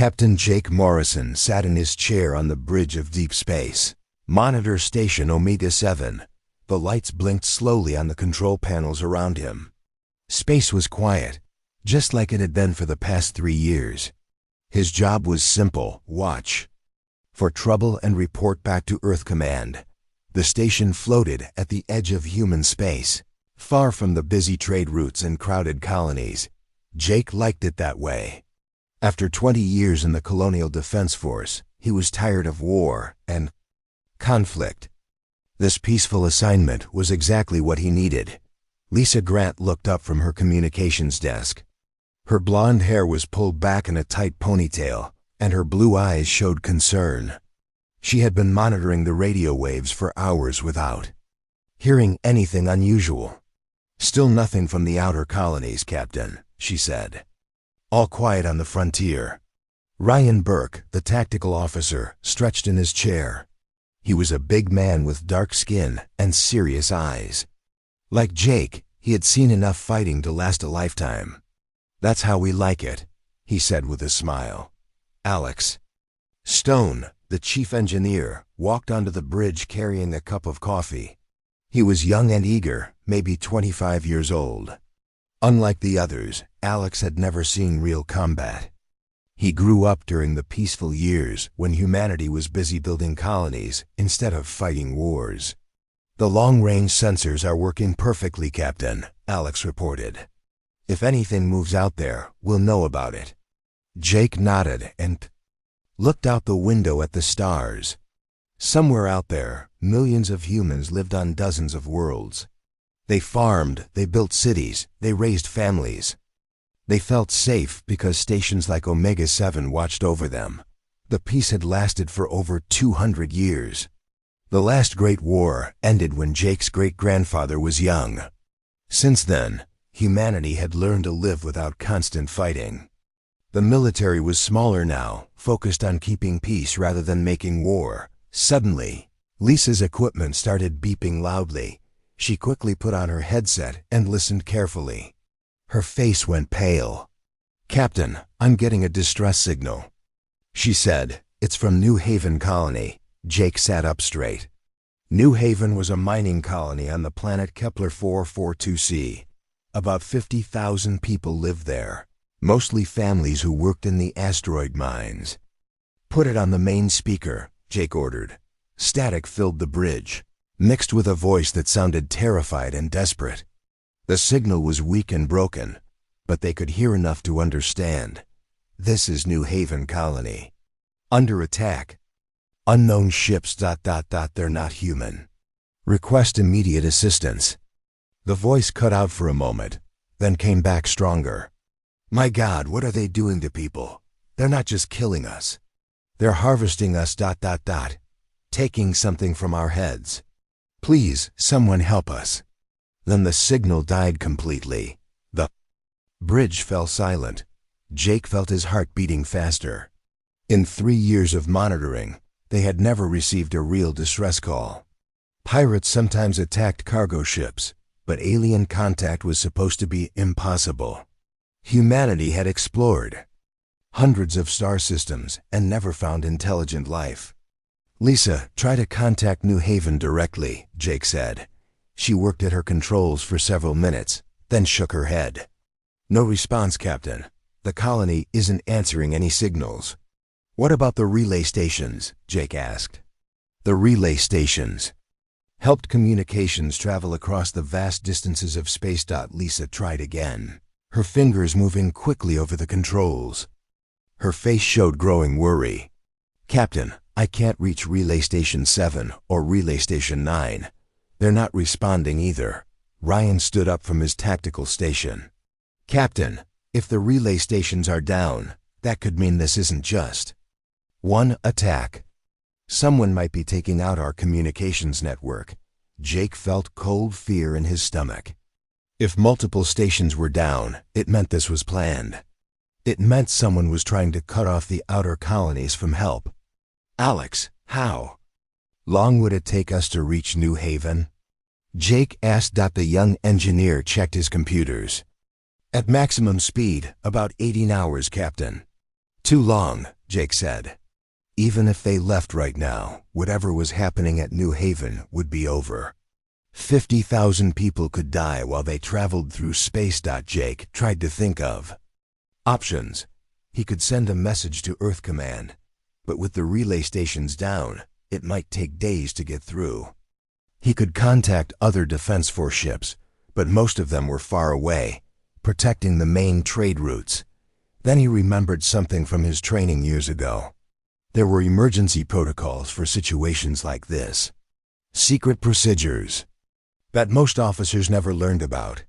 Captain Jake Morrison sat in his chair on the bridge of deep space. Monitor Station Omega-7. The lights blinked slowly on the control panels around him. Space was quiet, just like it had been for the past 3 years. His job was simple: watch for trouble and report back to Earth Command. The station floated at the edge of human space, far from the busy trade routes and crowded colonies. Jake liked it that way. After 20 years in the Colonial Defense Force, he was tired of war and conflict. This peaceful assignment was exactly what he needed. Lisa Grant looked up from her communications desk. Her blonde hair was pulled back in a tight ponytail, and her blue eyes showed concern. She had been monitoring the radio waves for hours without hearing anything unusual. "Still nothing from the outer colonies, Captain," she said. "All quiet on the frontier." Ryan Burke, the tactical officer, stretched in his chair. He was a big man with dark skin and serious eyes. Like Jake, he had seen enough fighting to last a lifetime. "That's how we like it," he said with a smile. Alex Stone, the chief engineer, walked onto the bridge carrying a cup of coffee. He was young and eager, maybe 25 years old. Unlike the others, Alex had never seen real combat. He grew up during the peaceful years when humanity was busy building colonies instead of fighting wars. "The long-range sensors are working perfectly, Captain," Alex reported. "If anything moves out there, we'll know about it." Jake nodded and looked out the window at the stars. Somewhere out there, millions of humans lived on dozens of worlds. They farmed, they built cities, they raised families. They felt safe because stations like Omega-7 watched over them. The peace had lasted for over 200 years. The last Great War ended when Jake's great-grandfather was young. Since then, humanity had learned to live without constant fighting. The military was smaller now, focused on keeping peace rather than making war. Suddenly, Lisa's equipment started beeping loudly. She quickly put on her headset and listened carefully. Her face went pale. "Captain, I'm getting a distress signal," she said. "It's from New Haven Colony." Jake sat up straight. New Haven was a mining colony on the planet Kepler 442c. About 50,000 people lived there, mostly families who worked in the asteroid mines. "Put it on the main speaker," Jake ordered. Static filled the bridge, mixed with a voice that sounded terrified and desperate. The signal was weak and broken, but they could hear enough to understand. "This is New Haven Colony. Under attack. Unknown ships... They're not human. Request immediate assistance." The voice cut out for a moment, then came back stronger. "My God, what are they doing to people? They're not just killing us. They're harvesting us... taking something from our heads. Please, someone help us." Then the signal died completely. The bridge fell silent. Jake felt his heart beating faster. In 3 years of monitoring, they had never received a real distress call. Pirates sometimes attacked cargo ships, but alien contact was supposed to be impossible. Humanity had explored hundreds of star systems and never found intelligent life. "Lisa, try to contact New Haven directly," Jake said. She worked at her controls for several minutes, then shook her head. "No response, Captain. The colony isn't answering any signals." "What about the relay stations?" Jake asked. The relay stations helped communications travel across the vast distances of space. Lisa tried again, her fingers moving quickly over the controls. Her face showed growing worry. "Captain, I can't reach Relay Station 7 or Relay Station 9. They're not responding either." Ryan stood up from his tactical station. "Captain, if the relay stations are down, that could mean this isn't just one attack. Someone might be taking out our communications network." Jake felt cold fear in his stomach. If multiple stations were down, it meant this was planned. It meant someone was trying to cut off the outer colonies from help. "Alex, how long would it take us to reach New Haven?" Jake asked. The young engineer checked his computers. "At maximum speed, about 18 hours, Captain." Too long, Jake said. Even if they left right now, whatever was happening at New Haven would be over. 50,000 people could die while they traveled through space. Jake tried to think of options. He could send a message to Earth Command, but with the relay stations down, it might take days to get through. He could contact other Defense Force ships, but most of them were far away, protecting the main trade routes. Then he remembered something from his training years ago. There were emergency protocols for situations like this. Secret procedures that most officers never learned about.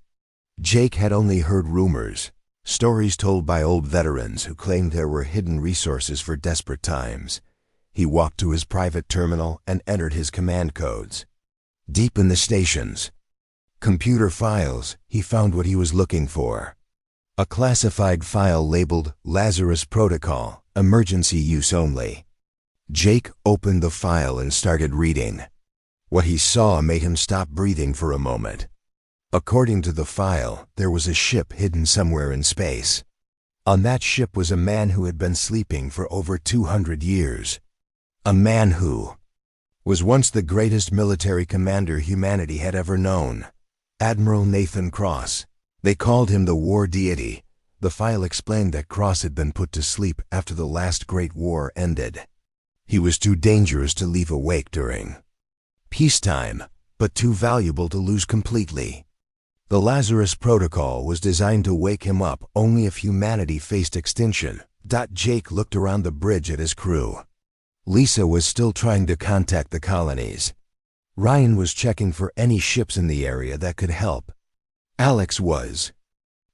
Jake had only heard rumors, stories told by old veterans who claimed there were hidden resources for desperate times. He walked to his private terminal and entered his command codes. Deep in the station's computer files, he found what he was looking for. A classified file labeled Lazarus Protocol, Emergency Use Only. Jake opened the file and started reading. What he saw made him stop breathing for a moment. According to the file, there was a ship hidden somewhere in space. On that ship was a man who had been sleeping for over 200 years. A man who was once the greatest military commander humanity had ever known. Admiral Nathan Cross. They called him the War Deity. The file explained that Cross had been put to sleep after the last Great War ended. He was too dangerous to leave awake during peacetime, but too valuable to lose completely. The Lazarus Protocol was designed to wake him up only if humanity faced extinction. Jake looked around the bridge at his crew. Lisa was still trying to contact the colonies. Ryan was checking for any ships in the area that could help. Alex was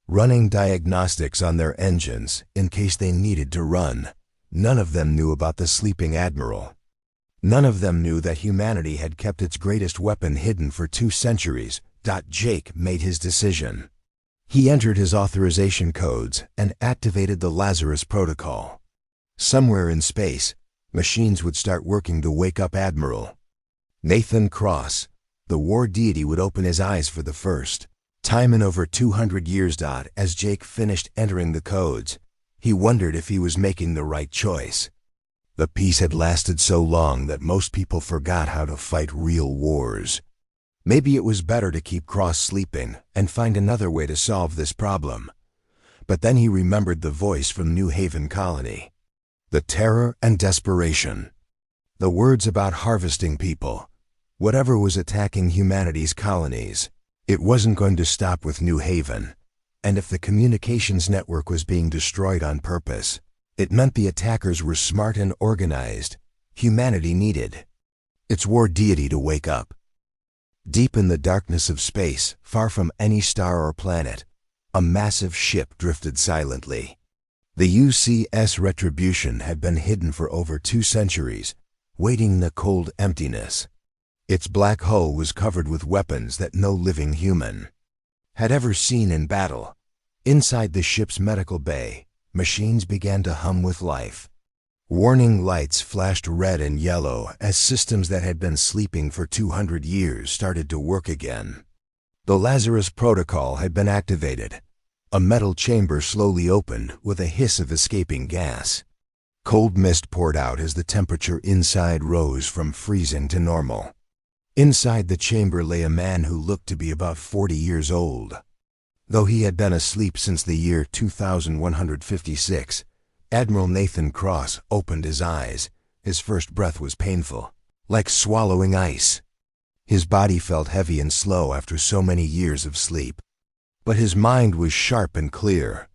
running diagnostics on their engines in case they needed to run. None of them knew about the sleeping admiral. None of them knew that humanity had kept its greatest weapon hidden for 2 centuries. Jake made his decision. He entered his authorization codes and activated the Lazarus Protocol. Somewhere in space, machines would start working to wake up Admiral Nathan Cross. The War Deity would open his eyes for the first time in over 200 years. As Jake finished entering the codes, he wondered if he was making the right choice. The peace had lasted so long that most people forgot how to fight real wars. Maybe it was better to keep Cross sleeping and find another way to solve this problem. But then he remembered the voice from New Haven Colony. The terror and desperation. The words about harvesting people. Whatever was attacking humanity's colonies, it wasn't going to stop with New Haven. And if the communications network was being destroyed on purpose, it meant the attackers were smart and organized. Humanity needed its War Deity to wake up. Deep in the darkness of space, far from any star or planet, a massive ship drifted silently. The UCS Retribution had been hidden for over 2 centuries, waiting in the cold emptiness. Its black hull was covered with weapons that no living human had ever seen in battle. Inside the ship's medical bay, machines began to hum with life. Warning lights flashed red and yellow as systems that had been sleeping for 200 years started to work again. The Lazarus Protocol had been activated. A metal chamber slowly opened with a hiss of escaping gas. Cold mist poured out as the temperature inside rose from freezing to normal. Inside the chamber lay a man who looked to be about 40 years old. Though he had been asleep since the year 2156, Admiral Nathan Cross opened his eyes. His first breath was painful, like swallowing ice. His body felt heavy and slow after so many years of sleep. But his mind was sharp and clear.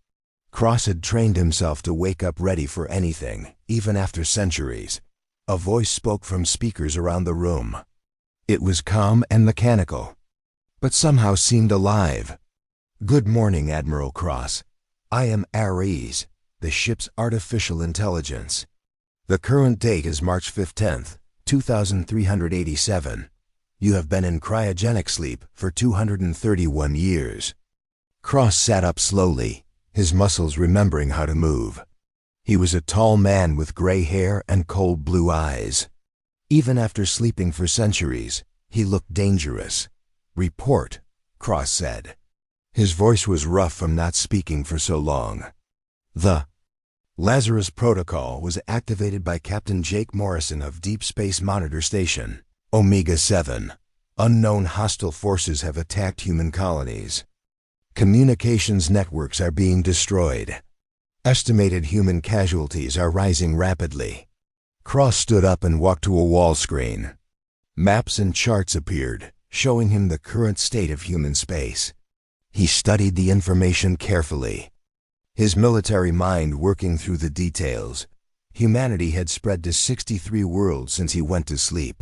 Cross had trained himself to wake up ready for anything, even after centuries. A voice spoke from speakers around the room. It was calm and mechanical, but somehow seemed alive. "Good morning, Admiral Cross. I am Ares, the ship's artificial intelligence. The current date is March 15th, 2387. You have been in cryogenic sleep for 231 years. Cross sat up slowly, his muscles remembering how to move. He was a tall man with gray hair and cold blue eyes. Even after sleeping for centuries, he looked dangerous. "Report," Cross said. His voice was rough from not speaking for so long. The Lazarus Protocol was activated by Captain Jake Morrison of Deep Space Monitor Station, Omega-7. Unknown hostile forces have attacked human colonies. Communications networks are being destroyed. Estimated human casualties are rising rapidly. Cross stood up and walked to a wall screen. Maps and charts appeared, showing him the current state of human space. He studied the information carefully, his military mind working through the details. Humanity had spread to 63 worlds since he went to sleep.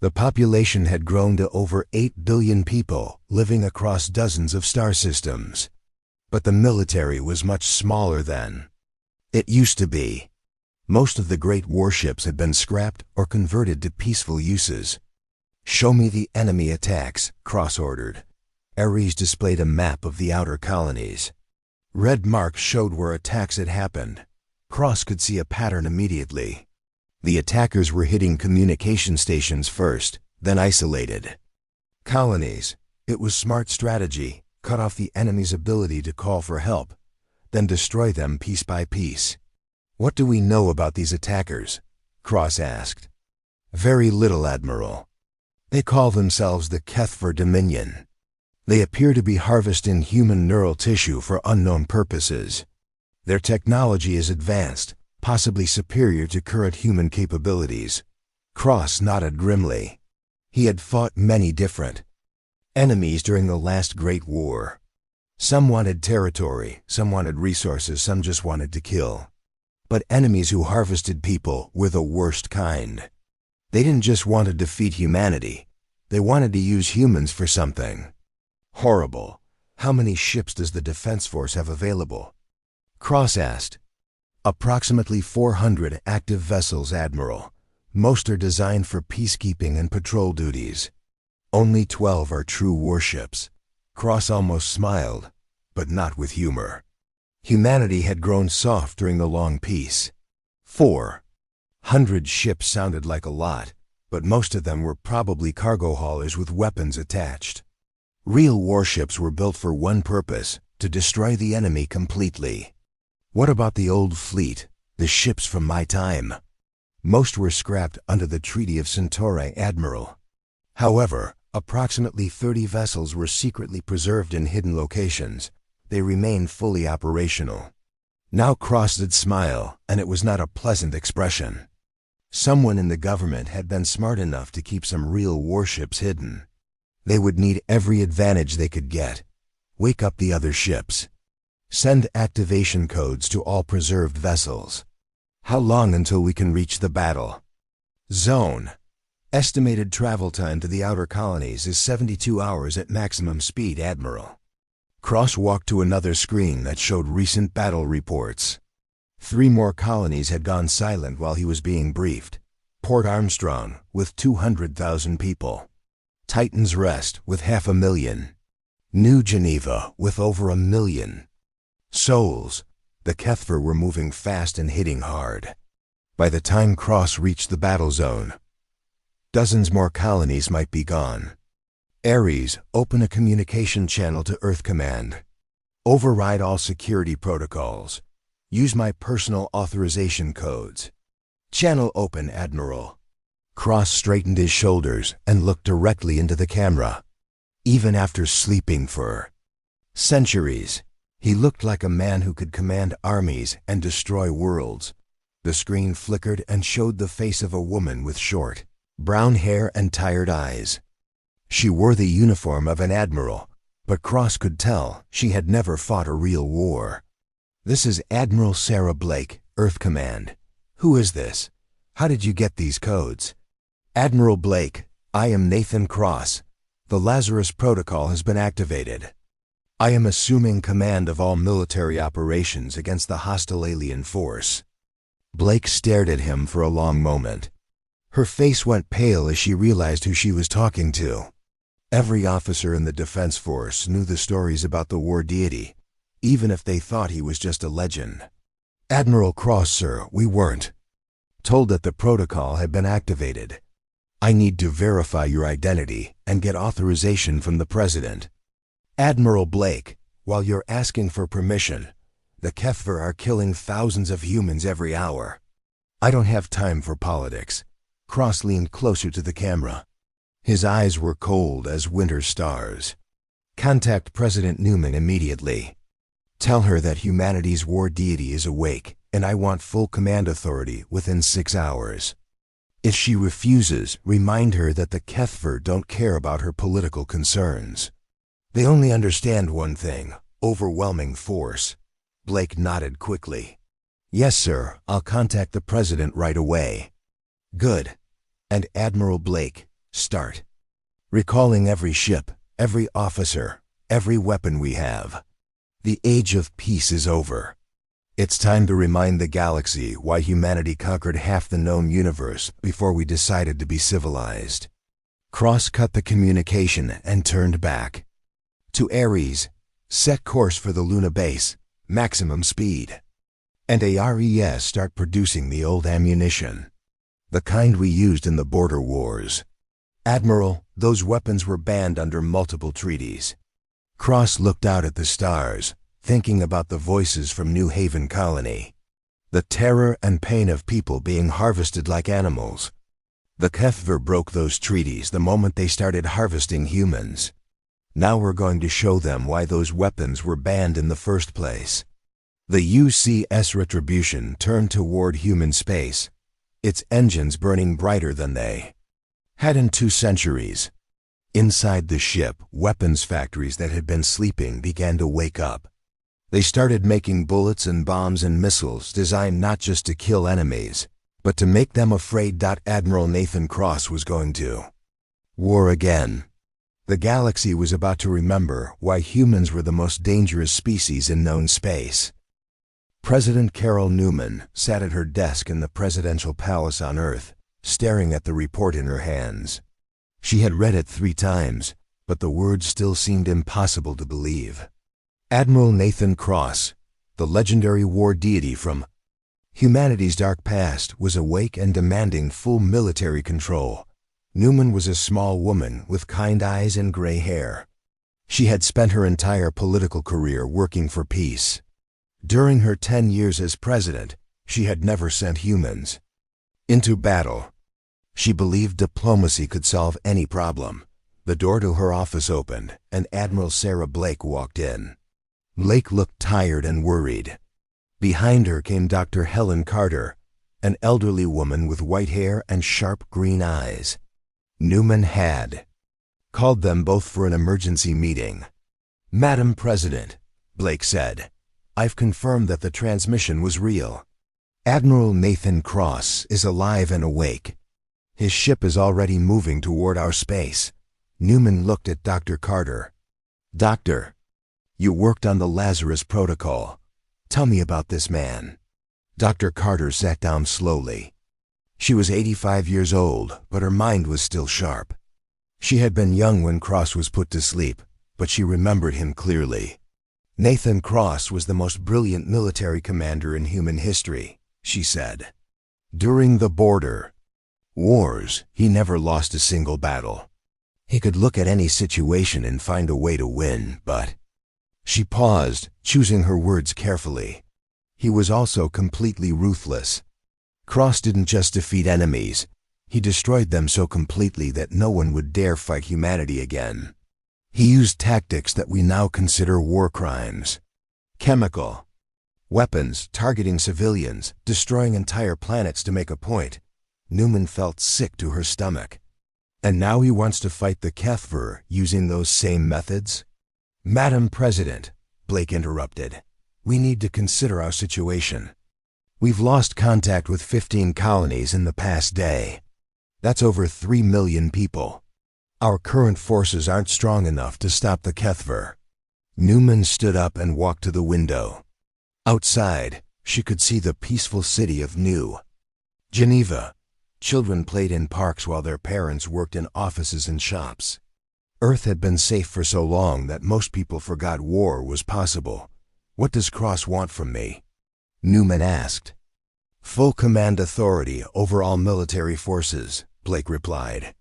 The population had grown to over 8 billion people living across dozens of star systems. But the military was much smaller then. It used to be. Most of the great warships had been scrapped or converted to peaceful uses. "Show me the enemy attacks," Cross ordered. Ares displayed a map of the outer colonies. Red marks showed where attacks had happened. Cross could see a pattern immediately. The attackers were hitting communication stations first, then isolated colonies. It was smart strategy. Cut off the enemy's ability to call for help, then destroy them piece by piece. "What do we know about these attackers?" Cross asked. "Very little, Admiral. They call themselves the Kethver Dominion. They appear to be harvesting human neural tissue for unknown purposes. Their technology is advanced, possibly superior to current human capabilities." Cross nodded grimly. He had fought many different enemies during the last Great War. Some wanted territory, some wanted resources, some just wanted to kill. But enemies who harvested people were the worst kind. They didn't just want to defeat humanity. They wanted to use humans for something. Horrible. "How many ships does the Defense Force have available?" Cross asked. "Approximately 400 active vessels, Admiral. Most are designed for peacekeeping and patrol duties. Only 12 are true warships." Cross almost smiled, but not with humor. Humanity had grown soft during the long peace. 400 ships sounded like a lot, but most of them were probably cargo haulers with weapons attached. Real warships were built for one purpose: to destroy the enemy completely. What about the old fleet, the ships from my time? Most were scrapped under the Treaty of Centauri, Admiral. However, approximately 30 vessels were secretly preserved in hidden locations. They remained fully operational. Now Cross did smile, and it was not a pleasant expression. Someone in the government had been smart enough to keep some real warships hidden. They would need every advantage they could get. Wake up the other ships. Send activation codes to all preserved vessels. How long until we can reach the battle zone? Estimated travel time to the outer colonies is 72 hours at maximum speed, Admiral. Cross walked to another screen that showed recent battle reports. 3 more colonies had gone silent while he was being briefed. Port Armstrong, with 200,000 people. Titan's Rest, with 500,000. New Geneva, with over 1 million. Souls. The Kethver were moving fast and hitting hard. By the time Cross reached the battle zone, dozens more colonies might be gone. Ares, open a communication channel to Earth Command. Override all security protocols. Use my personal authorization codes. Channel open, Admiral. Cross straightened his shoulders and looked directly into the camera. Even after sleeping for centuries, he looked like a man who could command armies and destroy worlds. The screen flickered and showed the face of a woman with short, brown hair and tired eyes. She wore the uniform of an admiral, but Cross could tell she had never fought a real war. "This is Admiral Sarah Blake, Earth Command. Who is this? How did you get these codes?" "Admiral Blake, I am Nathan Cross. The Lazarus Protocol has been activated. I am assuming command of all military operations against the hostile alien force." Blake stared at him for a long moment. Her face went pale as she realized who she was talking to. Every officer in the Defense Force knew the stories about the war deity, even if they thought he was just a legend. "Admiral Cross, sir, we weren't told that the protocol had been activated. I need to verify your identity and get authorization from the President." "Admiral Blake, while you're asking for permission, The HFY are killing thousands of humans every hour. I don't have time for politics. Cross leaned closer to the camera. His eyes were cold as winter stars. Contact President Newman immediately. Tell her that humanity's war deity is awake, and I want full command authority within 6 hours. If she refuses, remind her that the HFY don't care about her political concerns. They only understand one thing: overwhelming force. Blake nodded quickly. Yes, sir, I'll contact the president right away. Good. And Admiral Blake, start. Recalling every ship, every officer, every weapon we have. The age of peace is over. It's time to remind the galaxy why humanity conquered half the known universe before we decided to be civilized. Cross cut the communication and turned back. To Ares, set course for the Luna base, maximum speed. And ARES start producing the old ammunition. The kind we used in the border wars. Admiral, those weapons were banned under multiple treaties. Cross looked out at the stars, thinking about the voices from New Haven Colony. The terror and pain of people being harvested like animals. The HFY broke those treaties the moment they started harvesting humans. Now we're going to show them why those weapons were banned in the first place. The UCS Retribution turned toward human space, its engines burning brighter than they had in 2 centuries. Inside the ship, weapons factories that had been sleeping began to wake up. They started making bullets and bombs and missiles designed not just to kill enemies, but to make them afraid. Admiral Nathan Cross was going to war again. The galaxy was about to remember why humans were the most dangerous species in known space. President Carol Newman sat at her desk in the presidential palace on Earth, staring at the report in her hands. She had read it 3 times, but the words still seemed impossible to believe. Admiral Nathan Cross, the legendary war deity from humanity's dark past, was awake and demanding full military control. Newman was a small woman with kind eyes and gray hair. She had spent her entire political career working for peace. During her 10 years as president, she had never sent humans into battle. She believed diplomacy could solve any problem. The door to her office opened, and Admiral Sarah Blake walked in. Blake looked tired and worried. Behind her came Dr. Helen Carter, an elderly woman with white hair and sharp green eyes. Newman had called them both for an emergency meeting. Madam President, Blake said, I've confirmed that the transmission was real. Admiral Nathan Cross is alive and awake. His ship is already moving toward our space. Newman looked at Dr. Carter. Doctor, you worked on the Lazarus Protocol. Tell me about this man. Dr. Carter sat down slowly. She was 85 years old, but her mind was still sharp. She had been young when Cross was put to sleep, but she remembered him clearly. Nathan Cross was the most brilliant military commander in human history, she said. During the border wars, he never lost a single battle. He could look at any situation and find a way to win, but... She paused, choosing her words carefully. He was also completely ruthless. Cross didn't just defeat enemies, he destroyed them so completely that no one would dare fight humanity again. He used tactics that we now consider war crimes. Chemical weapons targeting civilians, destroying entire planets to make a point. Newman felt sick to her stomach. And now he wants to fight the HFY using those same methods? Madam President, Blake interrupted, we need to consider our situation. We've lost contact with 15 colonies in the past day. That's over 3 million people. Our current forces aren't strong enough to stop the HFY. Newman stood up and walked to the window. Outside, she could see the peaceful city of New Geneva. Children played in parks while their parents worked in offices and shops. Earth had been safe for so long that most people forgot war was possible. What does Cross want from me? Newman asked. Full command authority over all military forces, Blake replied.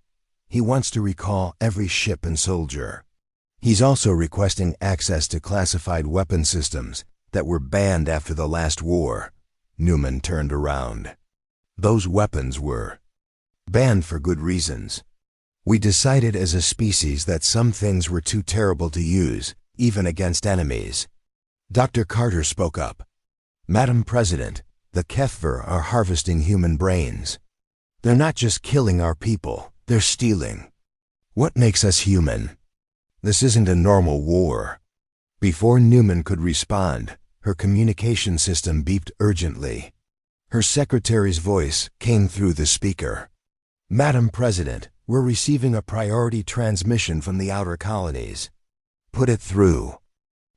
He wants to recall every ship and soldier. He's also requesting access to classified weapon systems that were banned after the last war. Newman turned around. Those weapons were banned for good reasons. We decided as a species that some things were too terrible to use, even against enemies. Dr. Carter spoke up. Madam President, the HFY are harvesting human brains. They're not just killing our people, they're stealing. What makes us human? This isn't a normal war. Before Newman could respond, her communication system beeped urgently. Her secretary's voice came through the speaker. Madam President, we're receiving a priority transmission from the outer colonies. Put it through.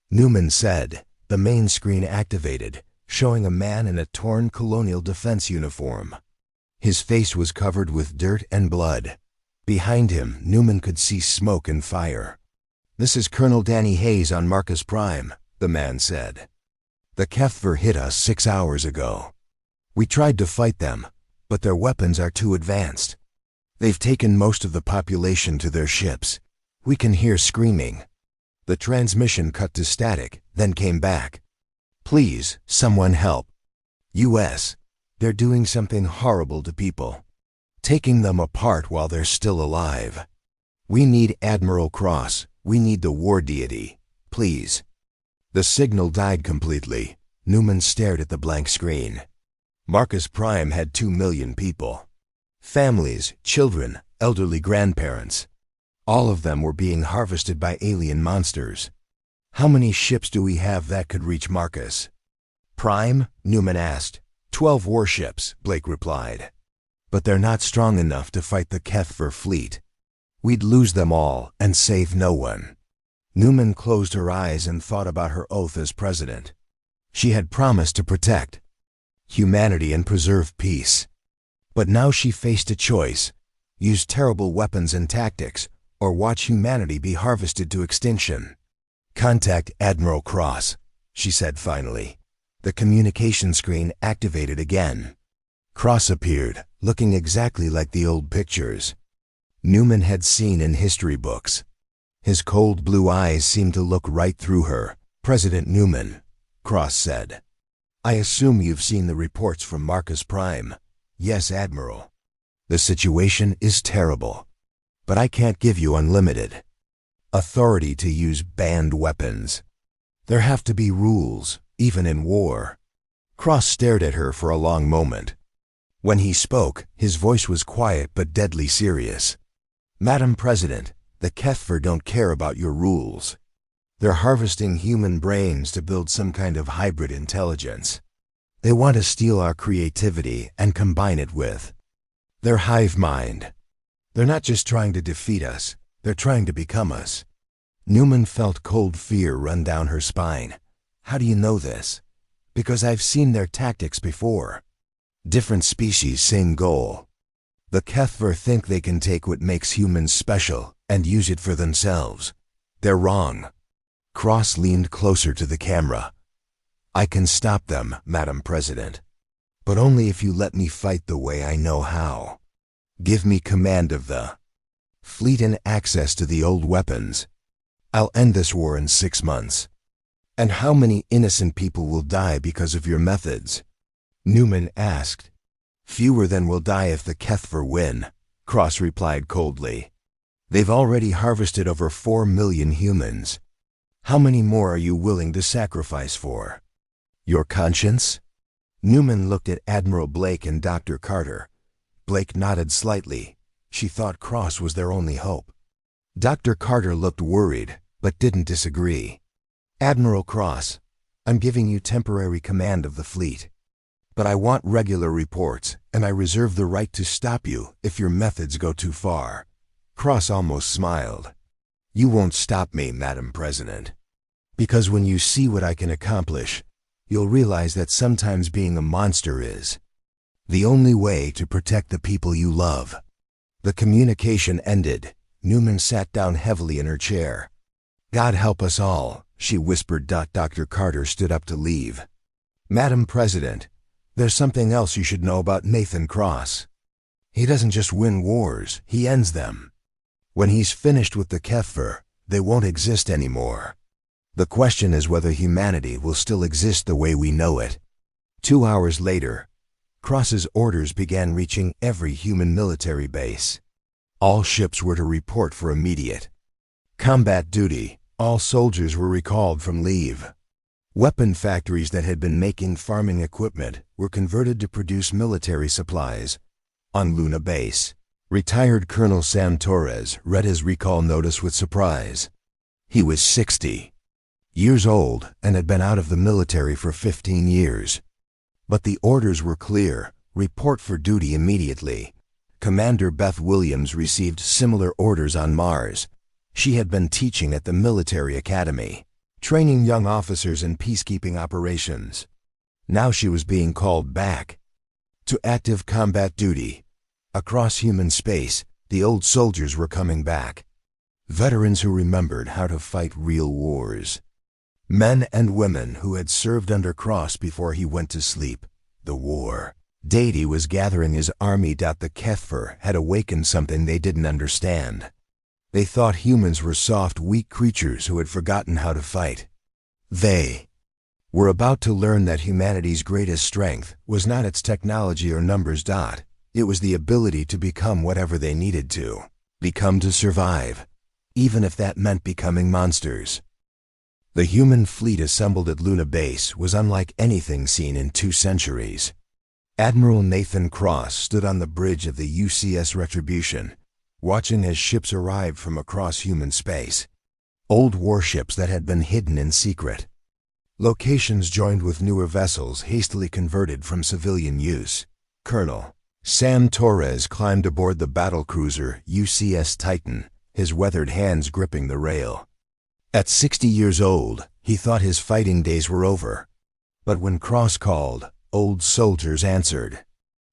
Newman said. The main screen activated, showing a man in a torn colonial defense uniform. His face was covered with dirt and blood. Behind him, Newman could see smoke and fire. This is Colonel Danny Hayes on Marcus Prime, the man said. The HFY hit us 6 hours ago. We tried to fight them, but their weapons are too advanced. They've taken most of the population to their ships. We can hear screaming. The transmission cut to static, then came back. Please, someone help. U.S. They're doing something horrible to people. Taking them apart while they're still alive. We need Admiral Cross. We need the war deity. Please. The signal died completely. Newman stared at the blank screen. Marcus Prime had 2 million people. Families, children, elderly grandparents. All of them were being harvested by alien monsters. How many ships do we have that could reach Marcus? Prime? Newman asked. 12 warships, Blake replied. But they're not strong enough to fight the HFY fleet. We'd lose them all and save no one. Newman closed her eyes and thought about her oath as president. She had promised to protect humanity and preserve peace. But now she faced a choice: use terrible weapons and tactics, or watch humanity be harvested to extinction. Contact Admiral Cross, she said finally. The communication screen activated again. Cross appeared, looking exactly like the old pictures Newman had seen in history books. His cold blue eyes seemed to look right through her. President Newman, Cross said. I assume you've seen the reports from Marcus Prime. Yes, Admiral. The situation is terrible. But I can't give you unlimited authority to use banned weapons. There have to be rules, even in war. Cross stared at her for a long moment. When he spoke, his voice was quiet but deadly serious. Madam President, the HFY don't care about your rules. They're harvesting human brains to build some kind of hybrid intelligence. They want to steal our creativity and combine it with their hive mind. They're not just trying to defeat us, they're trying to become us. Newman felt cold fear run down her spine. How do you know this? Because I've seen their tactics before. Different species, same goal. The HFY think they can take what makes humans special and use it for themselves. They're wrong. Cross leaned closer to the camera. I can stop them, Madam President. But only if you let me fight the way I know how. Give me command of the fleet and access to the old weapons. I'll end this war in 6 months. And how many innocent people will die because of your methods? Newman asked. Fewer than will die if the HFY win, Cross replied coldly. They've already harvested over 4 million humans. How many more are you willing to sacrifice for your conscience? Newman looked at Admiral Blake and Dr. Carter. Blake nodded slightly. She thought Cross was their only hope. Dr. Carter looked worried, but didn't disagree. Admiral Cross, I'm giving you temporary command of the fleet. But I want regular reports, and I reserve the right to stop you if your methods go too far. Cross almost smiled. You won't stop me, Madam President. Because when you see what I can accomplish, you'll realize that sometimes being a monster is the only way to protect the people you love. The communication ended. Newman sat down heavily in her chair. God help us all, she whispered. Dr. Carter stood up to leave. Madam President, there's something else you should know about Nathan Cross. He doesn't just win wars, he ends them. When he's finished with the HFY, they won't exist anymore. The question is whether humanity will still exist the way we know it. 2 hours later, Cross's orders began reaching every human military base. All ships were to report for immediate combat duty. All soldiers were recalled from leave. Weapon factories that had been making farming equipment were converted to produce military supplies. On Luna Base, retired Colonel Sam Torres read his recall notice with surprise. He was 60 years old and had been out of the military for 15 years. But the orders were clear: report for duty immediately. Commander Beth Williams received similar orders on Mars. She had been teaching at the military academy, training young officers in peacekeeping operations. Now she was being called back to active combat duty. Across human space, the old soldiers were coming back. Veterans who remembered how to fight real wars. Men and women who had served under Cross before he went to sleep. The war. Deity was gathering his army. The Kefir had awakened something they didn't understand. They thought humans were soft, weak creatures who had forgotten how to fight. They were about to learn that humanity's greatest strength was not its technology or numbers. It was the ability to become whatever they needed to become to survive, even if that meant becoming monsters. The human fleet assembled at Luna Base was unlike anything seen in 2 centuries. Admiral Nathan Cross stood on the bridge of the UCS Retribution, watching as ships arrived from across human space. Old warships that had been hidden in secret locations joined with newer vessels hastily converted from civilian use. Colonel Sam Torres climbed aboard the battlecruiser UCS Titan, his weathered hands gripping the rail. At 60 years old, he thought his fighting days were over. But when Cross called, old soldiers answered.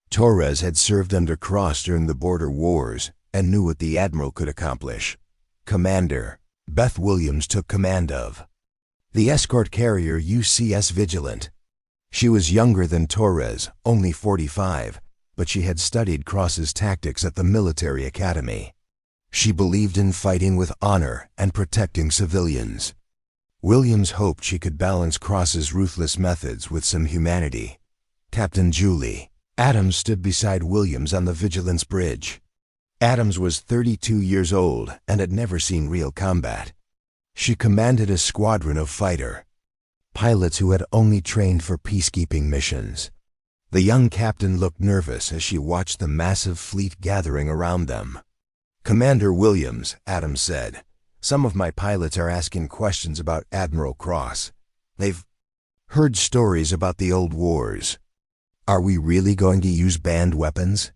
Torres had served under Cross during the border wars and knew what the Admiral could accomplish. Commander Beth Williams took command of the escort carrier UCS Vigilant. She was younger than Torres, only 45, but she had studied Cross's tactics at the military academy. She believed in fighting with honor and protecting civilians. Williams hoped she could balance Cross's ruthless methods with some humanity. Captain Julie Adams stood beside Williams on the Vigilance bridge. Adams was 32 years old and had never seen real combat. She commanded a squadron of fighter pilots who had only trained for peacekeeping missions. The young captain looked nervous as she watched the massive fleet gathering around them. "Commander Williams," Adams said, "some of my pilots are asking questions about Admiral Cross. They've heard stories about the old wars. Are we really going to use banned weapons?"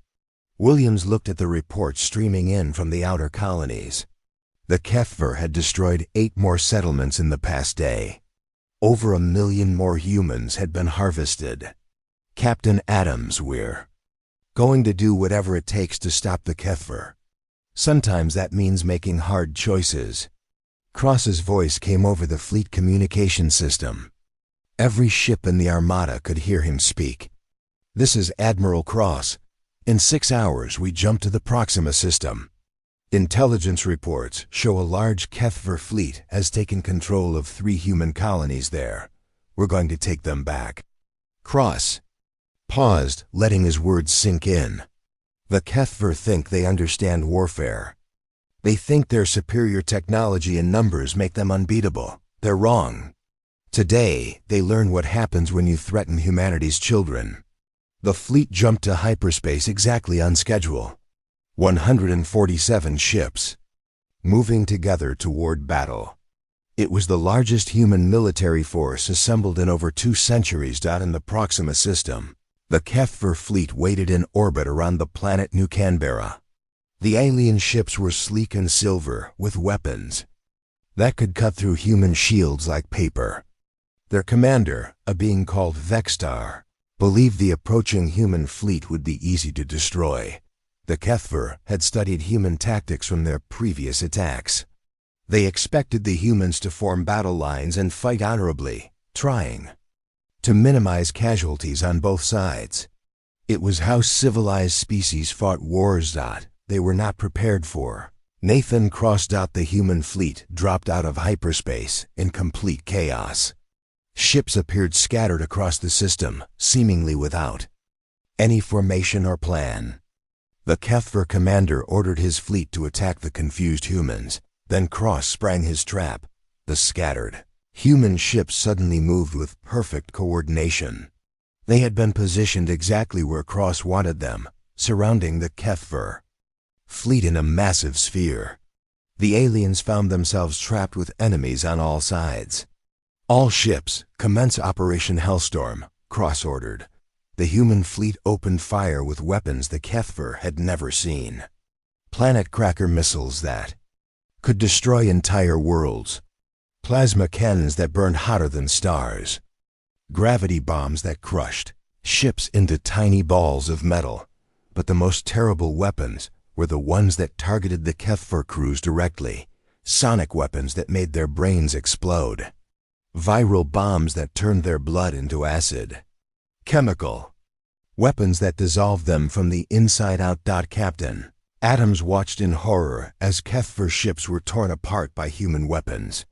Williams looked at the reports streaming in from the outer colonies. The Kefir had destroyed 8 more settlements in the past day. Over 1 million more humans had been harvested. "Captain Adams, we're going to do whatever it takes to stop the Kefir. Sometimes that means making hard choices." Cross's voice came over the fleet communication system. Every ship in the Armada could hear him speak. "This is Admiral Cross. In 6 hours we jump to the Proxima system. Intelligence reports show a large Kefir fleet has taken control of 3 human colonies there. We're going to take them back." Cross paused, letting his words sink in. The Kefir think they understand warfare. They think their superior technology and numbers make them unbeatable. They're wrong. Today, they learn what happens when you threaten humanity's children. The fleet jumped to hyperspace exactly on schedule. 147 ships, moving together toward battle. It was the largest human military force assembled in over 2 centuries. In the Proxima system, the Kefir fleet waited in orbit around the planet New Canberra. The alien ships were sleek and silver, with weapons that could cut through human shields like paper. Their commander, a being called Vextar, believed the approaching human fleet would be easy to destroy. The Kefir had studied human tactics from their previous attacks. They expected the humans to form battle lines and fight honorably, trying to minimize casualties on both sides. It was how civilized species fought wars that they were not prepared for. Nathan crossed out. The human fleet dropped out of hyperspace in complete chaos. Ships appeared scattered across the system, seemingly without any formation or plan. The HFY commander ordered his fleet to attack the confused humans. Then Cross sprang his trap. The scattered human ships suddenly moved with perfect coordination. They had been positioned exactly where Cross wanted them, surrounding the HFY fleet in a massive sphere. The aliens found themselves trapped with enemies on all sides. All ships, commence Operation Hellstorm, Cross ordered. The human fleet opened fire with weapons the HFY had never seen. Planet cracker missiles that could destroy entire worlds. Plasma cannons that burned hotter than stars. Gravity bombs that crushed ships into tiny balls of metal. But the most terrible weapons were the ones that targeted the HFY crews directly. Sonic weapons that made their brains explode. Viral bombs that turned their blood into acid. Chemical weapons that dissolved them from the inside out. Captain Adams watched in horror as HFY ships were torn apart by human weapons.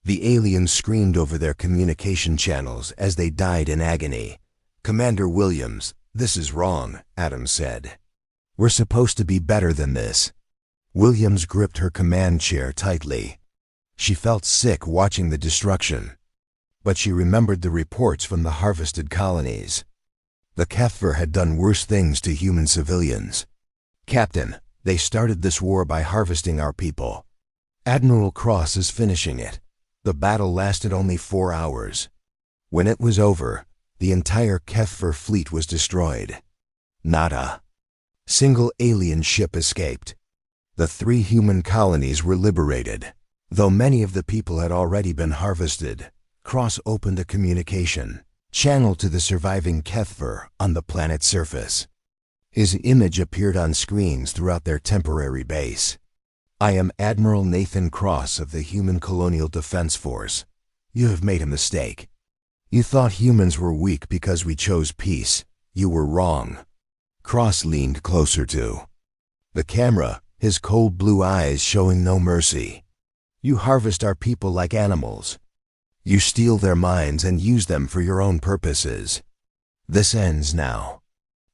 The aliens screamed over their communication channels as they died in agony. "Commander Williams, this is wrong," Adams said. "We're supposed to be better than this." Williams gripped her command chair tightly. She felt sick watching the destruction. But she remembered the reports from the harvested colonies. The HFY had done worse things to human civilians. "Captain, they started this war by harvesting our people. Admiral Cross is finishing it. The battle lasted only 4 hours. When it was over, the entire HFY fleet was destroyed. Not a single alien ship escaped. The 3 human colonies were liberated. Though many of the people had already been harvested, Cross opened a communication channel to the surviving HFY on the planet's surface. His image appeared on screens throughout their temporary base. "I am Admiral Nathan Cross of the Human Colonial Defense Force. You have made a mistake. You thought humans were weak because we chose peace. You were wrong." Cross leaned closer to the camera, his cold blue eyes showing no mercy. "You harvest our people like animals. You steal their minds and use them for your own purposes. This ends now."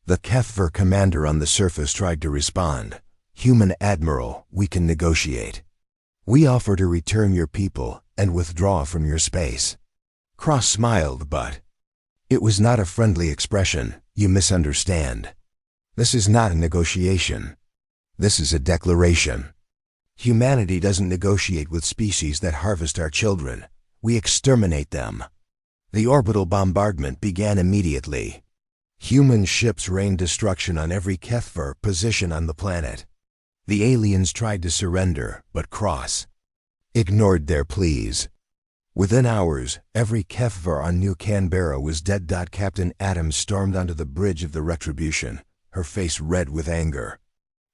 The HFY commander on the surface tried to respond. "Human Admiral, we can negotiate. We offer to return your people and withdraw from your space." Cross smiled, but it was not a friendly expression. "You misunderstand. This is not a negotiation. This is a declaration. Humanity doesn't negotiate with species that harvest our children. We exterminate them." The orbital bombardment began immediately. Human ships rained destruction on every HFY position on the planet. The aliens tried to surrender, but Cross ignored their pleas. Within hours, every HFY on New Canberra was dead. Captain Adams stormed onto the bridge of the Retribution, her face red with anger.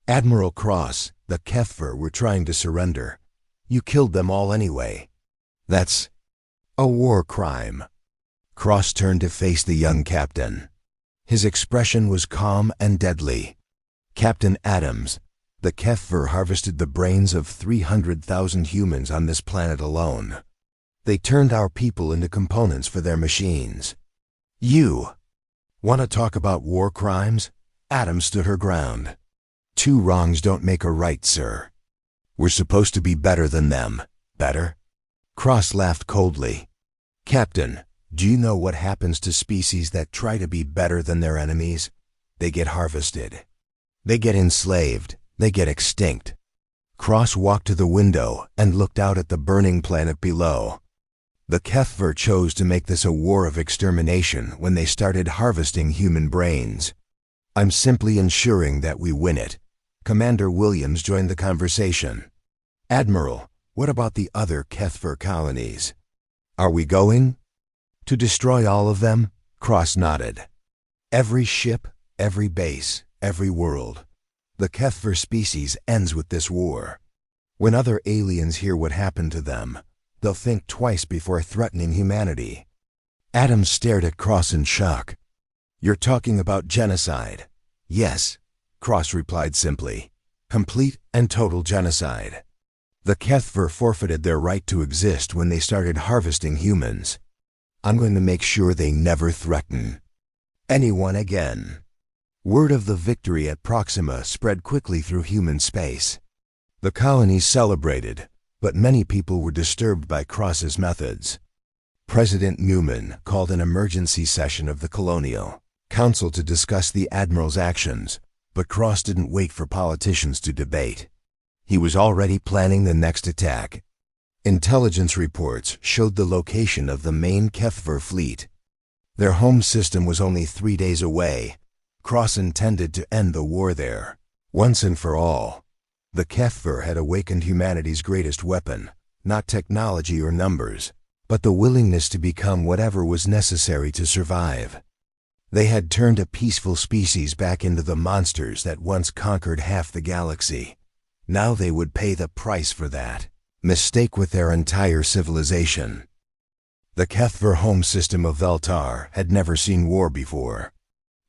"Admiral Cross, the HFY were trying to surrender. You killed them all anyway. That's a war crime." Cross turned to face the young captain. His expression was calm and deadly. "Captain Adams, the HFY harvested the brains of 300,000 humans on this planet alone. They turned our people into components for their machines. You want to talk about war crimes?" Adams stood her ground. "Two wrongs don't make a right, sir. We're supposed to be better than them." "Better?" Cross laughed coldly. "Captain, do you know what happens to species that try to be better than their enemies? They get harvested. They get enslaved. They get extinct." Cross walked to the window and looked out at the burning planet below. The HFY chose to make this a war of extermination when they started harvesting human brains. "I'm simply ensuring that we win it." Commander Williams joined the conversation. "Admiral, what about the other HFY colonies? Are we going to destroy all of them?" Cross nodded. "Every ship, every base, every world. The HFY species ends with this war. When other aliens hear what happened to them, they'll think twice before threatening humanity." Adams stared at Cross in shock. "You're talking about genocide?" "Yes," Cross replied simply. complete and total genocide. The Kethver forfeited their right to exist when they started harvesting humans. I'm going to make sure they never threaten anyone again. Word of the victory at Proxima spread quickly through human space. The colonies celebrated, but many people were disturbed by Cross's methods. President Newman called an emergency session of the Colonial Council to discuss the Admiral's actions, but Cross didn't wait for politicians to debate. He was already planning the next attack. Intelligence reports showed the location of the main Kethver fleet. Their home system was only 3 days away. Cross intended to end the war there, once and for all. The Kethver had awakened humanity's greatest weapon, not technology or numbers, but the willingness to become whatever was necessary to survive. They had turned a peaceful species back into the monsters that once conquered half the galaxy. Now they would pay the price for that mistake with their entire civilization. The Kethver home system of Veltar had never seen war before.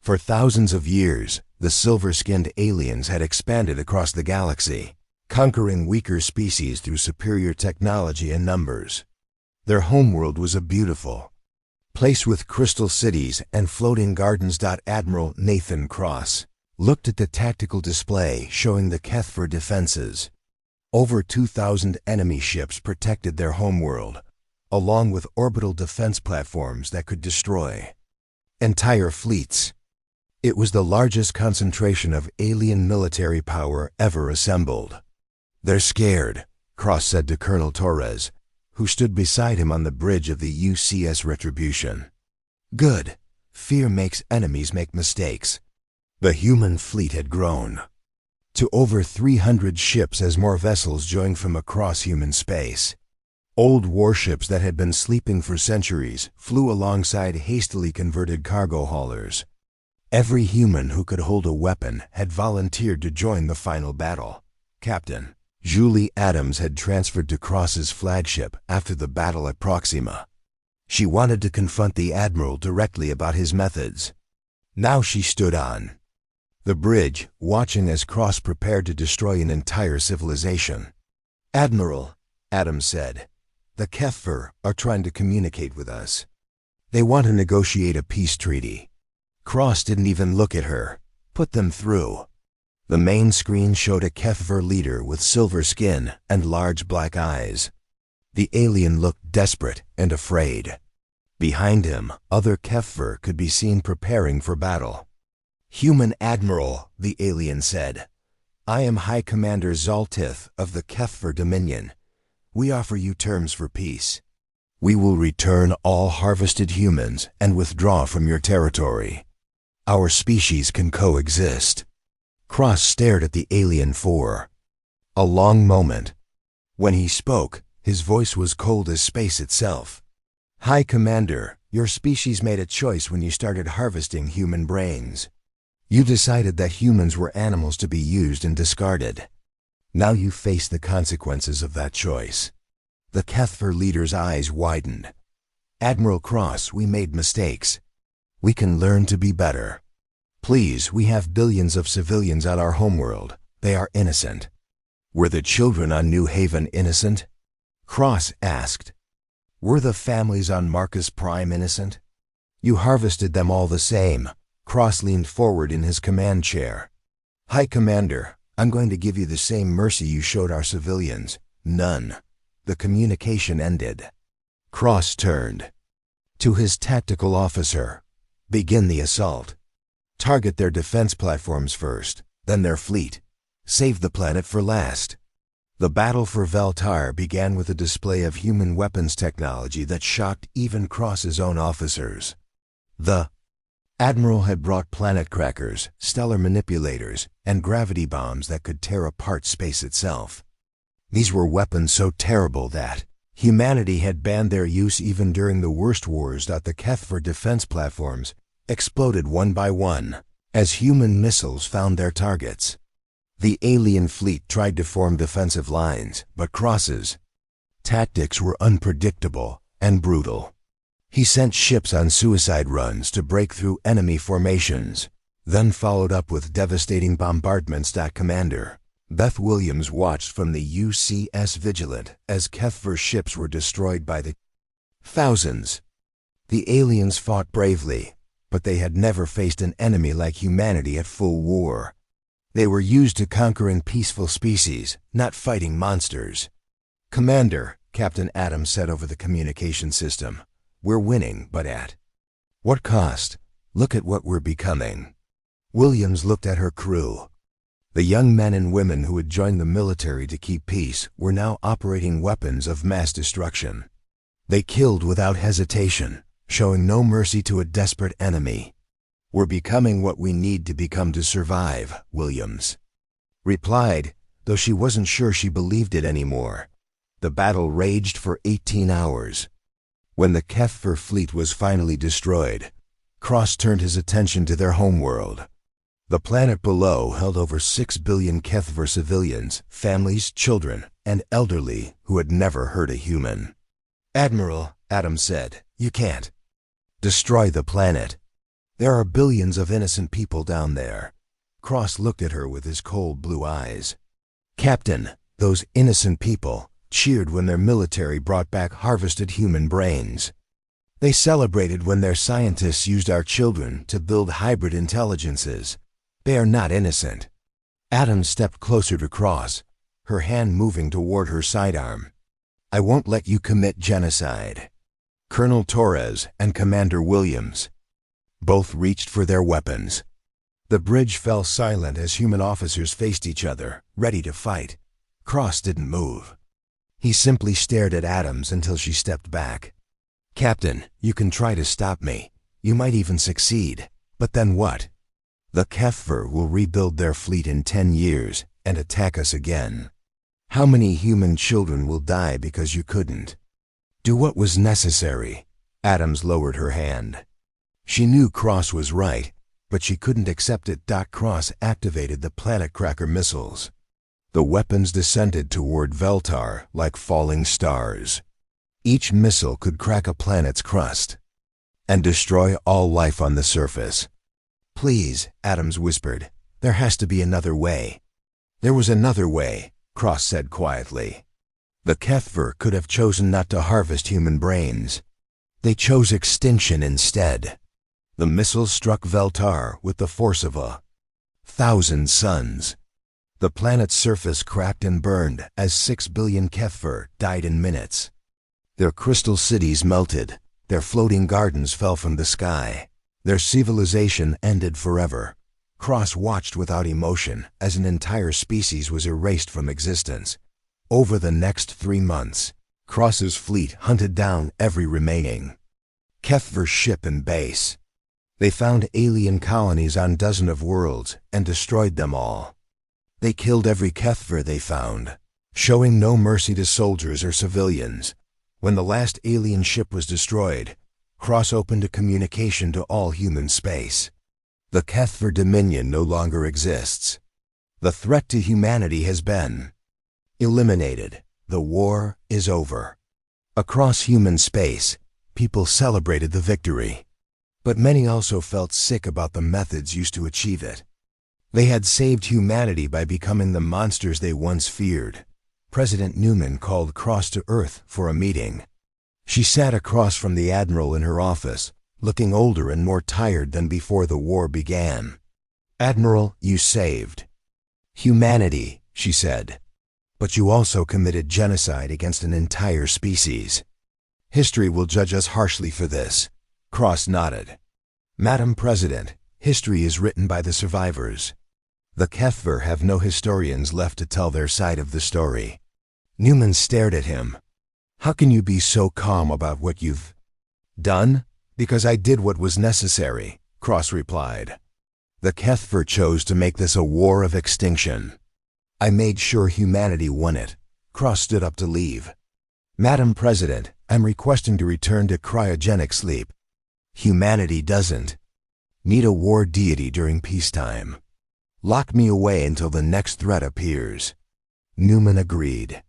For thousands of years, the silver-skinned aliens had expanded across the galaxy, conquering weaker species through superior technology and numbers. Their homeworld was a beautiful place with crystal cities and floating gardens. Admiral Nathan Cross looked at the tactical display showing the Kethver defenses. Over 2,000 enemy ships protected their homeworld, along with orbital defense platforms that could destroy entire fleets. It was the largest concentration of alien military power ever assembled. "They're scared," Cross said to Colonel Torres, who stood beside him on the bridge of the UCS Retribution. "Good. Fear makes enemies make mistakes." The human fleet had grown to over 300 ships as more vessels joined from across human space. Old warships that had been sleeping for centuries flew alongside hastily converted cargo haulers. Every human who could hold a weapon had volunteered to join the final battle. Captain Julie Adams had transferred to Cross's flagship after the battle at Proxima. She wanted to confront the Admiral directly about his methods. Now she stood on the bridge, watching as Cross prepared to destroy an entire civilization. "Admiral," Adams said, "the Kethver are trying to communicate with us. They want to negotiate a peace treaty." Cross didn't even look at her. "Put them through." The main screen showed a Kethver leader with silver skin and large black eyes. The alien looked desperate and afraid. Behind him, other Kethver could be seen preparing for battle. "Human Admiral," the alien said, "I am High Commander Zaltith of the Kethver Dominion. We offer you terms for peace. We will return all harvested humans and withdraw from your territory. Our species can coexist." Cross stared at the alien for a long moment. When he spoke, his voice was cold as space itself. "High Commander, your species made a choice when you started harvesting human brains. You decided that humans were animals to be used and discarded. Now you face the consequences of that choice." The Kethver leader's eyes widened. "Admiral Cross, we made mistakes. We can learn to be better. Please, we have billions of civilians on our homeworld. They are innocent." "Were the children on New Haven innocent?" Cross asked. "Were the families on Marcus Prime innocent?" "You harvested them all the same." Cross leaned forward in his command chair. "High Commander, I'm going to give you the same mercy you showed our civilians. None." The communication ended. Cross turned to his tactical officer. "Begin the assault. Target their defense platforms first, then their fleet. Save the planet for last." The battle for Veltar began with a display of human weapons technology that shocked even Cross's own officers. The Admiral had brought planet crackers, stellar manipulators, and gravity bombs that could tear apart space itself. These were weapons so terrible that humanity had banned their use even during the worst wars. The Kethver defense platforms exploded one by one as human missiles found their targets. The alien fleet tried to form defensive lines, but Cross's tactics were unpredictable and brutal. He sent ships on suicide runs to break through enemy formations, then followed up with devastating bombardments. "Commander, Beth Williams watched from the UCS Vigilant as Kefir ships were destroyed by the thousands. The aliens fought bravely, but they had never faced an enemy like humanity at full war. They were used to conquering peaceful species, not fighting monsters. "Commander," Captain Adams said over the communication system, "we're winning, but at what cost? Look at what we're becoming." Williams looked at her crew. The young men and women who had joined the military to keep peace were now operating weapons of mass destruction. They killed without hesitation, showing no mercy to a desperate enemy. "We're becoming what we need to become to survive," Williams replied, though she wasn't sure she believed it anymore. The battle raged for 18 hours. When the Kefir fleet was finally destroyed, Cross turned his attention to their homeworld. The planet below held over 6 billion Kefir civilians, families, children, and elderly who had never hurt a human. "Admiral," Adams said, "you can't destroy the planet. There are billions of innocent people down there." Cross looked at her with his cold blue eyes. "Captain, those innocent people cheered when their military brought back harvested human brains. They celebrated when their scientists used our children to build hybrid intelligences. They are not innocent." Adams stepped closer to Cross, her hand moving toward her sidearm. "I won't let you commit genocide." Colonel Torres and Commander Williams both reached for their weapons. The bridge fell silent as human officers faced each other, ready to fight. Cross didn't move. He simply stared at Adams until she stepped back. "Captain, you can try to stop me. You might even succeed. But then what? The Kefir will rebuild their fleet in 10 years and attack us again. How many human children will die because you couldn't do what was necessary?" Adams lowered her hand. She knew Cross was right, but she couldn't accept it. Cross activated the planet cracker missiles. The weapons descended toward Veltar like falling stars. Each missile could crack a planet's crust and destroy all life on the surface. "Please," Adams whispered, "there has to be another way." "There was another way," Cross said quietly. "The Kefir could have chosen not to harvest human brains. They chose extinction instead." The missiles struck Veltar with the force of 1,000 suns. The planet's surface cracked and burned as 6 billion Kefir died in minutes. Their crystal cities melted, their floating gardens fell from the sky. Their civilization ended forever. Cross watched without emotion as an entire species was erased from existence. Over the next 3 months, Cross's fleet hunted down every remaining Kefir ship and base. They found alien colonies on dozens of worlds and destroyed them all. They killed every Kefir they found, showing no mercy to soldiers or civilians. When the last alien ship was destroyed, Cross opened a communication to all human space. The Kefir Dominion no longer exists. The threat to humanity has been eliminated. The war is over. Across human space, people celebrated the victory. But many also felt sick about the methods used to achieve it. They had saved humanity by becoming the monsters they once feared. President Newman called Cross to Earth for a meeting. She sat across from the Admiral in her office, looking older and more tired than before the war began. "Admiral, you saved humanity," she said. "But you also committed genocide against an entire species. History will judge us harshly for this." Cross nodded. "Madam President, history is written by the survivors. The Kefir have no historians left to tell their side of the story." Newman stared at him. "How can you be so calm about what you've done?" "Because I did what was necessary," Cross replied. "The Kefir chose to make this a war of extinction. I made sure humanity won it." Cross stood up to leave. "Madam President, I'm requesting to return to cryogenic sleep. Humanity doesn't need a war deity during peacetime. Lock me away until the next threat appears." Newman agreed.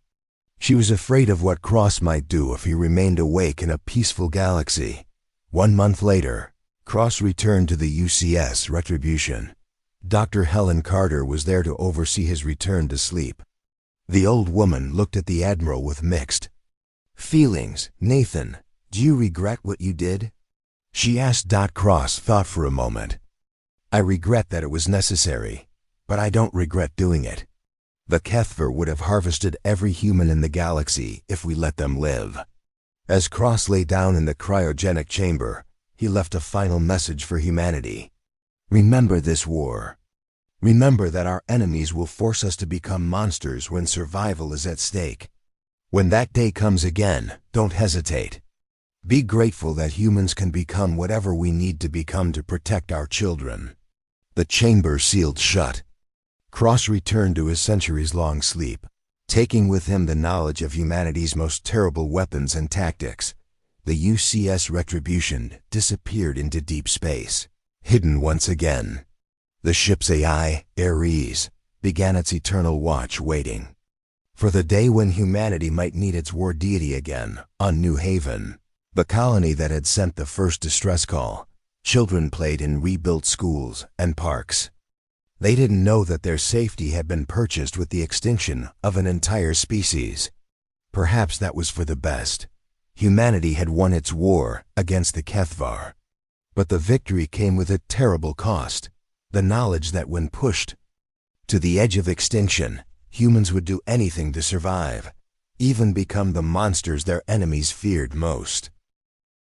She was afraid of what Cross might do if he remained awake in a peaceful galaxy. 1 month later, Cross returned to the UCS Retribution. Dr. Helen Carter was there to oversee his return to sleep. The old woman looked at the Admiral with mixed feelings. "Nathan, do you regret what you did?" she asked. Cross thought for a moment. "I regret that it was necessary, but I don't regret doing it. The HFY would have harvested every human in the galaxy if we let them live." As Cross lay down in the cryogenic chamber, he left a final message for humanity. "Remember this war. Remember that our enemies will force us to become monsters when survival is at stake. When that day comes again, don't hesitate. Be grateful that humans can become whatever we need to become to protect our children." The chamber sealed shut. Cross returned to his centuries-long sleep, taking with him the knowledge of humanity's most terrible weapons and tactics. The UCS Retribution disappeared into deep space, hidden once again. The ship's AI, Ares, began its eternal watch, waiting for the day when humanity might need its war deity again. On New Haven, the colony that had sent the first distress call, children played in rebuilt schools and parks. They didn't know that their safety had been purchased with the extinction of an entire species. Perhaps that was for the best. Humanity had won its war against the HFY. But the victory came with a terrible cost. The knowledge that when pushed to the edge of extinction, humans would do anything to survive, even become the monsters their enemies feared most.